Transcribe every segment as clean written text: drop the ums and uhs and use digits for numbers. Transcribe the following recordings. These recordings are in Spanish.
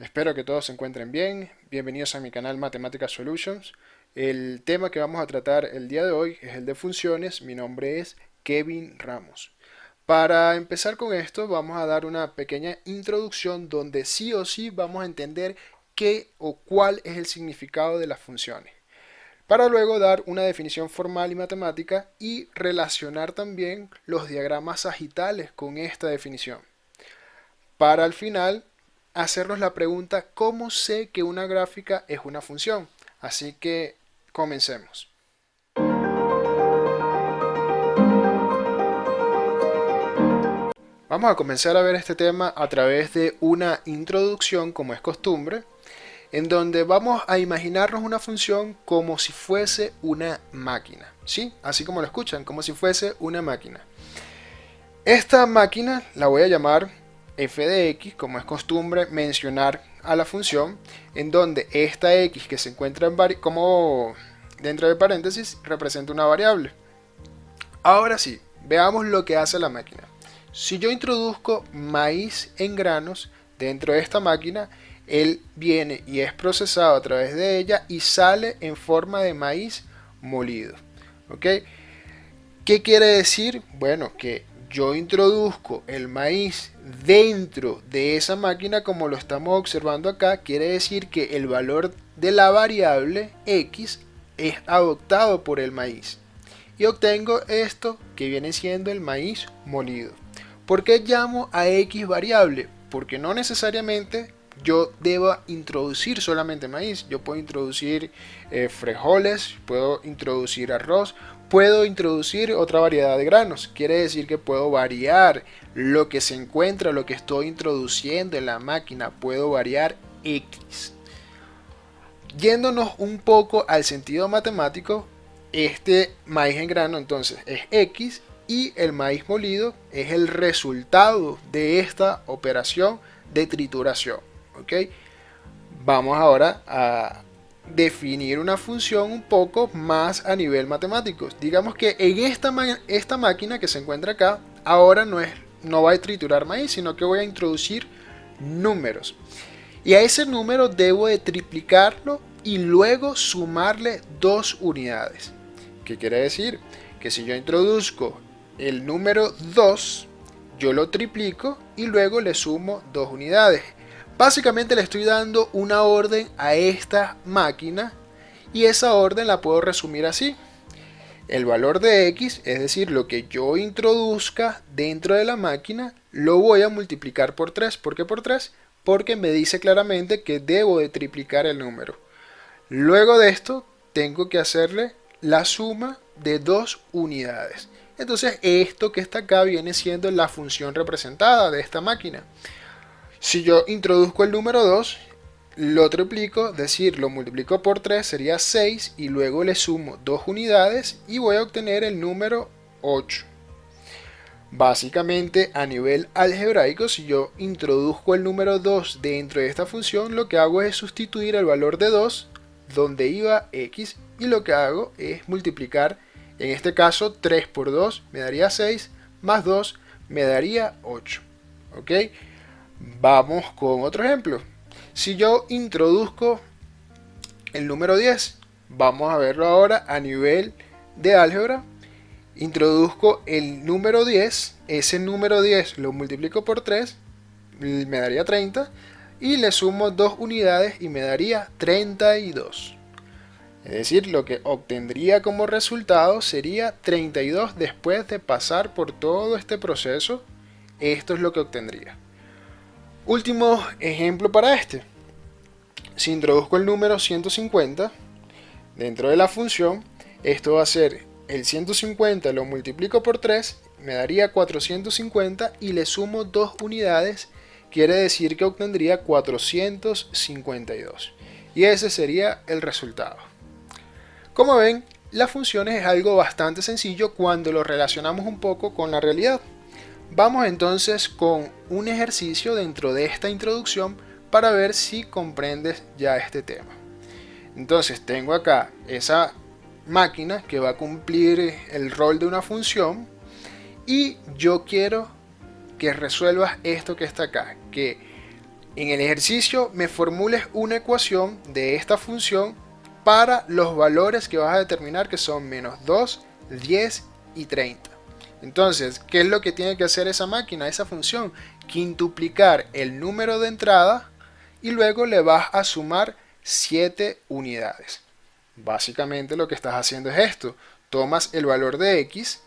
Espero que todos se encuentren bien. Bienvenidos a mi canal Mathematical Solutions. El tema que vamos a tratar el día de hoy es el de funciones. Mi nombre es Kevin Ramos. Para empezar con esto, vamos a dar una pequeña introducción donde sí o sí vamos a entender qué o cuál es el significado de las funciones. Para luego dar una definición formal y matemática y relacionar también los diagramas sagitales con esta definición. Para al final hacernos la pregunta, ¿cómo sé que una gráfica es una función? Así que comencemos. Vamos a comenzar a ver este tema a través de una introducción, como es costumbre, en donde vamos a imaginarnos una función como si fuese una máquina, ¿sí? Así como lo escuchan, como si fuese una máquina. Esta máquina la voy a llamar f de x, como es costumbre mencionar a la función, en donde esta x que se encuentra como dentro de paréntesis representa una variable. Ahora sí, veamos lo que hace la máquina. Si yo introduzco maíz en granos dentro de esta máquina, él viene y es procesado a través de ella y sale en forma de maíz molido. ¿Ok? ¿Qué quiere decir? Bueno, que yo introduzco el maíz dentro de esa máquina como lo estamos observando acá, quiere decir que el valor de la variable x es adoptado por el maíz. Y obtengo esto que viene siendo el maíz molido. ¿Por qué llamo a x variable? Porque no necesariamente yo deba introducir solamente maíz. Yo puedo introducir frijoles, puedo introducir arroz, puedo introducir otra variedad de granos. Quiere decir que puedo variar lo que se encuentra, lo que estoy introduciendo en la máquina. Puedo variar x. Yéndonos un poco al sentido matemático, este maíz en grano entonces es x y el maíz molido es el resultado de esta operación de trituración. ¿Ok? Vamos ahora a definir una función un poco más a nivel matemático. Digamos que en esta máquina que se encuentra acá, ahora no va a triturar maíz, sino que voy a introducir números. Y a ese número debo de triplicarlo y luego sumarle 2 unidades. ¿Qué quiere decir? Que si yo introduzco el número 2, yo lo triplico y luego le sumo 2 unidades. Básicamente le estoy dando una orden a esta máquina y esa orden la puedo resumir así. El valor de x, es decir, lo que yo introduzca dentro de la máquina, lo voy a multiplicar por 3. ¿Por qué por 3? Porque me dice claramente que debo de triplicar el número. Luego de esto, tengo que hacerle la suma de 2 unidades. Entonces, esto que está acá viene siendo la función representada de esta máquina. Si yo introduzco el número 2, lo triplico, es decir, lo multiplico por 3, sería 6 y luego le sumo 2 unidades y voy a obtener el número 8. Básicamente a nivel algebraico, si yo introduzco el número 2 dentro de esta función, lo que hago es sustituir el valor de 2 donde iba x y lo que hago es multiplicar, en este caso 3 por 2 me daría 6, más 2 me daría 8. ¿Ok? Vamos con otro ejemplo. Si yo introduzco el número 10, vamos a verlo ahora a nivel de álgebra. Introduzco el número 10, ese número 10 lo multiplico por 3, me daría 30, y le sumo 2 unidades y me daría 32. Es decir, lo que obtendría como resultado sería 32 después de pasar por todo este proceso. Esto es lo que obtendría. Último ejemplo para este. Si introduzco el número 150 dentro de la función, esto va a ser el 150 lo multiplico por 3, me daría 450 y le sumo 2 unidades, quiere decir que obtendría 452. Y ese sería el resultado. Como ven, las funciones es algo bastante sencillo cuando lo relacionamos un poco con la realidad. Vamos entonces con un ejercicio dentro de esta introducción para ver si comprendes ya este tema. Entonces tengo acá esa máquina que va a cumplir el rol de una función y yo quiero que resuelvas esto que está acá, que en el ejercicio me formules una ecuación de esta función para los valores que vas a determinar, que son -2, 10 y 30. Entonces, ¿qué es lo que tiene que hacer esa máquina, esa función? Quintuplicar el número de entrada y luego le vas a sumar 7 unidades. Básicamente lo que estás haciendo es esto. Tomas el valor de x,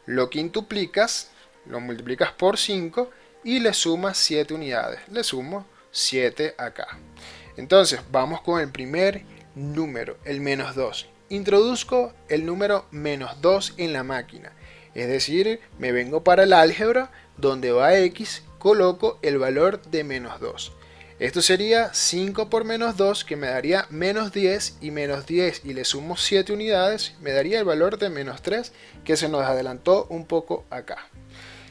lo quintuplicas, lo multiplicas por 5 y le sumas 7 unidades. Le sumo 7 acá. Entonces, vamos con el primer número, el -2. Introduzco el número -2 en la máquina. Es decir, me vengo para el álgebra, donde va x, coloco el valor de -2. Esto sería 5 por -2, que me daría -10, y -10 y le sumo 7 unidades, me daría el valor de -3, que se nos adelantó un poco acá.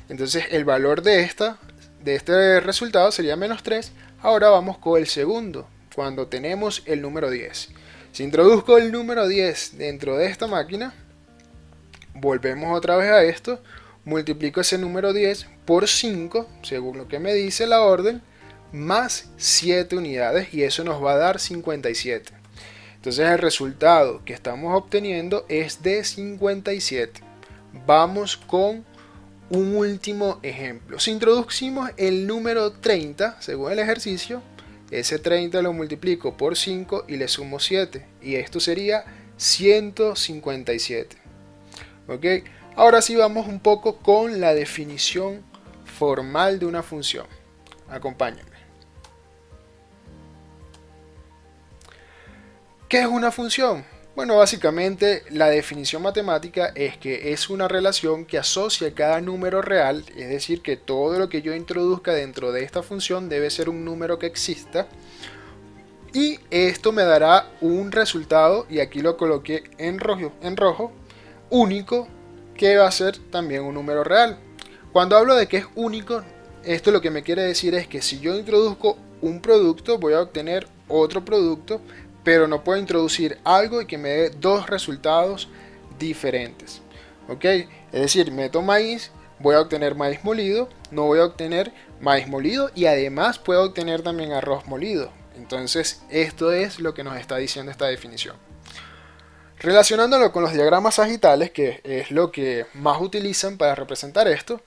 Entonces el valor de este resultado sería -3. Ahora vamos con el segundo, cuando tenemos el número 10. Si introduzco el número 10 dentro de esta máquina, volvemos otra vez a esto, multiplico ese número 10 por 5, según lo que me dice la orden, más 7 unidades, y eso nos va a dar 57. Entonces el resultado que estamos obteniendo es de 57. Vamos con un último ejemplo. Si introducimos el número 30, según el ejercicio, ese 30 lo multiplico por 5 y le sumo 7, y esto sería 157. ¿Ok? Ahora sí vamos un poco con la definición formal de una función. Acompáñenme. ¿Qué es una función? Bueno, básicamente la definición matemática es que es una relación que asocia cada número real, es decir, que todo lo que yo introduzca dentro de esta función debe ser un número que exista, y esto me dará un resultado, y aquí lo coloqué en rojo, único, que va a ser también un número real. Cuando hablo de que es único, esto lo que me quiere decir es que si yo introduzco un producto, voy a obtener otro producto, pero no puedo introducir algo y que me dé dos resultados diferentes. ¿Ok? Es decir, meto maíz, voy a obtener maíz molido, no voy a obtener maíz molido, y además puedo obtener también arroz molido. Entonces, esto es lo que nos está diciendo esta definición. Relacionándolo con los diagramas sagitales, que es lo que más utilizan para representar esto,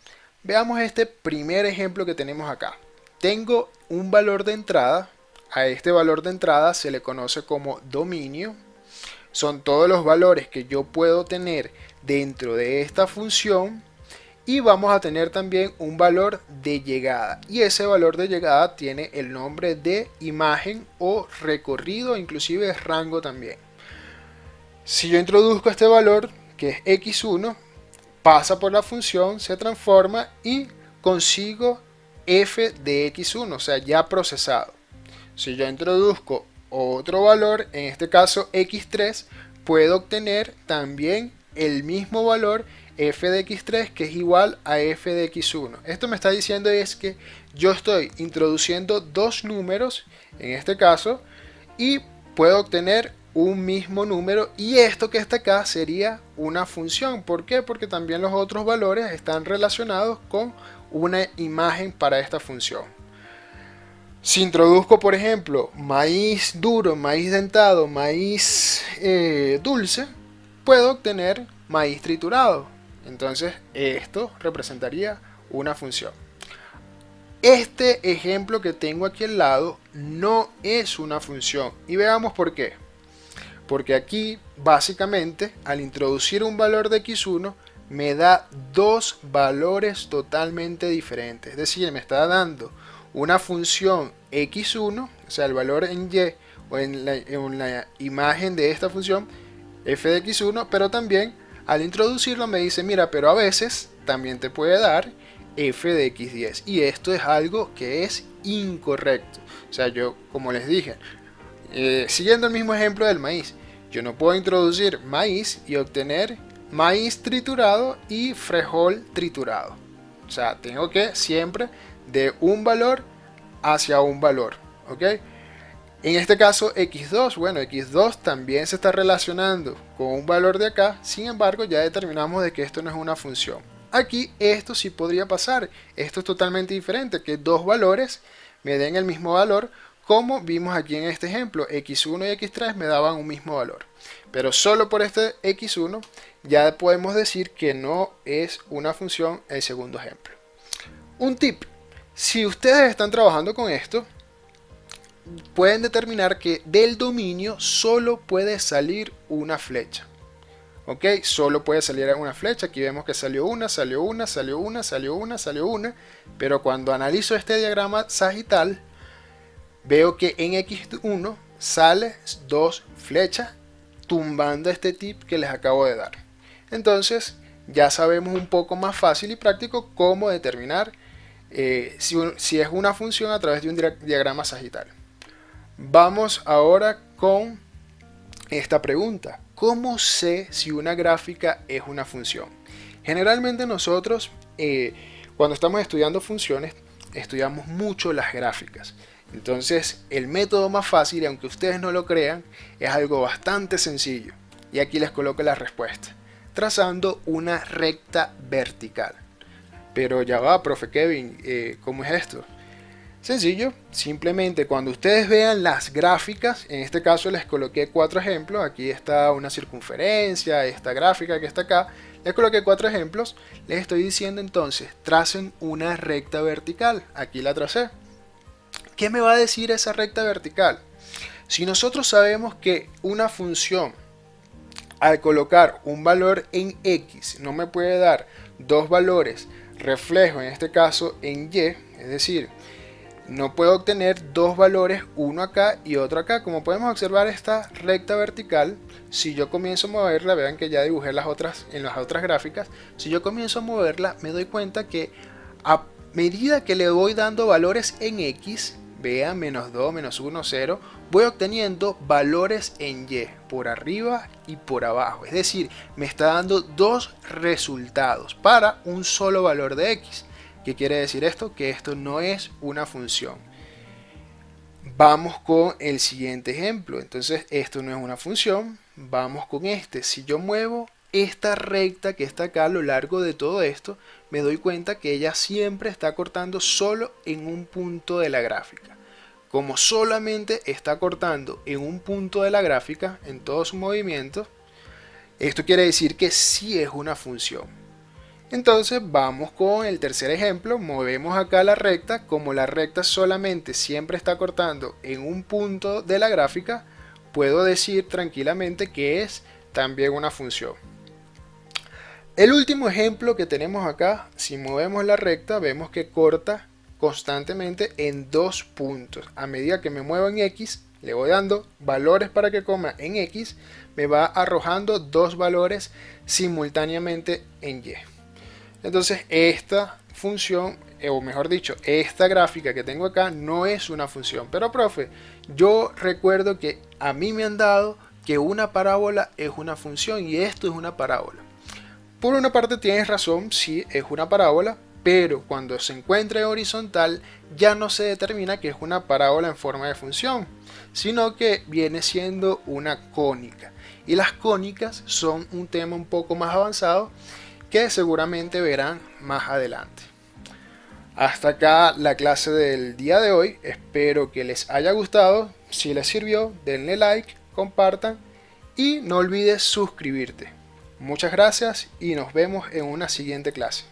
veamos este primer ejemplo que tenemos acá. Tengo un valor de entrada. A este valor de entrada se le conoce como dominio. Son todos los valores que yo puedo tener dentro de esta función. Y vamos a tener también un valor de llegada. Y ese valor de llegada tiene el nombre de imagen o recorrido, inclusive rango también. Si yo introduzco este valor, que es x1, pasa por la función, se transforma y consigo f de x1, o sea, ya procesado. Si yo introduzco otro valor, en este caso x3, puedo obtener también el mismo valor f de x3, que es igual a f de x1. Esto me está diciendo es que yo estoy introduciendo dos números, en este caso, y puedo obtener un mismo número, y esto que está acá sería una función. ¿Por qué? Porque también los otros valores están relacionados con una imagen para esta función. Si introduzco, por ejemplo, maíz duro, maíz dentado, maíz dulce, puedo obtener maíz triturado. Entonces esto representaría una función. Este ejemplo que tengo aquí al lado no es una función, y veamos por qué. Porque aquí básicamente al introducir un valor de x1 me da dos valores totalmente diferentes. Es decir, me está dando una función x1, o sea, el valor en y o en la imagen de esta función f de x1, pero también al introducirlo me dice, mira, pero a veces también te puede dar f de x10, y esto es algo que es incorrecto. O sea, yo, como les dije, siguiendo el mismo ejemplo del maíz, yo no puedo introducir maíz y obtener maíz triturado y frijol triturado. O sea, tengo que siempre de un valor hacia un valor, ¿ok? En este caso x2, bueno, x2 también se está relacionando con un valor de acá, sin embargo ya determinamos de que esto no es una función. Aquí esto sí podría pasar, esto es totalmente diferente, que dos valores me den el mismo valor, como vimos aquí en este ejemplo, x1 y x3 me daban un mismo valor. Pero solo por este x1 ya podemos decir que no es una función el segundo ejemplo. Un tip: si ustedes están trabajando con esto, pueden determinar que del dominio solo puede salir una flecha. ¿Ok? Solo puede salir una flecha. Aquí vemos que salió una, salió una, salió una, salió una, salió una. Pero cuando analizo este diagrama sagital, veo que en x1 sale 2 flechas, tumbando este tip que les acabo de dar. Entonces ya sabemos un poco más fácil y práctico cómo determinar si es una función a través de un diagrama sagital. Vamos ahora con esta pregunta: ¿cómo sé si una gráfica es una función? Generalmente nosotros cuando estamos estudiando funciones estudiamos mucho las gráficas. Entonces el método más fácil, y aunque ustedes no lo crean, es algo bastante sencillo. Y aquí les coloco la respuesta: trazando una recta vertical. Pero ya va, profe Kevin, ¿cómo es esto? Sencillo, simplemente cuando ustedes vean las gráficas, en este caso les coloqué 4 ejemplos, aquí está una circunferencia, esta gráfica que está acá, les coloqué 4 ejemplos, les estoy diciendo entonces, tracen una recta vertical, aquí la tracé. ¿Qué me va a decir esa recta vertical? Si nosotros sabemos que una función, al colocar un valor en x, no me puede dar dos valores reflejo, en este caso en y, es decir, no puedo obtener dos valores, uno acá y otro acá. Como podemos observar, esta recta vertical, si yo comienzo a moverla, vean que ya dibujé en las otras gráficas, si yo comienzo a moverla, me doy cuenta que a medida que le voy dando valores en x, vean, menos 2, menos 1, 0, voy obteniendo valores en y, por arriba y por abajo. Es decir, me está dando dos resultados para un solo valor de x. ¿Qué quiere decir esto? Que esto no es una función. Vamos con el siguiente ejemplo. Entonces esto no es una función. Vamos con este. Si yo muevo esta recta que está acá a lo largo de todo esto, me doy cuenta que ella siempre está cortando solo en un punto de la gráfica. Como solamente está cortando en un punto de la gráfica, en todo su movimiento, esto quiere decir que sí es una función. Entonces vamos con el tercer ejemplo, movemos acá la recta, como la recta solamente siempre está cortando en un punto de la gráfica, puedo decir tranquilamente que es también una función. El último ejemplo que tenemos acá, si movemos la recta, vemos que corta constantemente en dos puntos. A medida que me muevo en x, le voy dando valores para que coma en x, me va arrojando dos valores simultáneamente en y. Entonces esta función, o mejor dicho, esta gráfica que tengo acá no es una función. Pero profe, yo recuerdo que a mí me han dado que una parábola es una función y esto es una parábola. Por una parte tienes razón, sí es una parábola, pero cuando se encuentra en horizontal ya no se determina que es una parábola en forma de función, sino que viene siendo una cónica. Y las cónicas son un tema un poco más avanzado que seguramente verán más adelante. Hasta acá la clase del día de hoy, espero que les haya gustado. Si les sirvió, denle like, compartan y no olvides suscribirte. Muchas gracias y nos vemos en una siguiente clase.